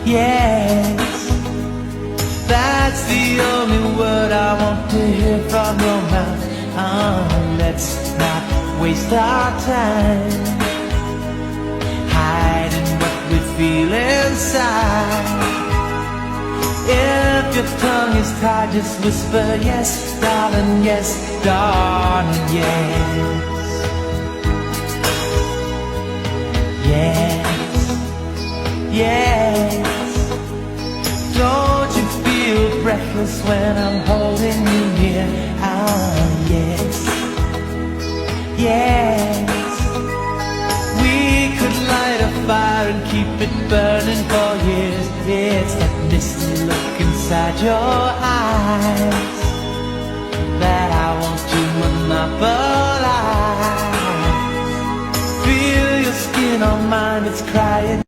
Yes, that's the only word I want to hear from your mouth. Let's not waste our time hiding what we feel inside. If your tongue is tied, just whisper yes, darling, yes, darling, yes. Yes, yes. Don't you feel breathless when I'm holding you near? Yes, yes. We could light a fire and keep it burning for years. It's that misty look inside your eyes that I want to monopolize. Feel your skin on mine, it's crying.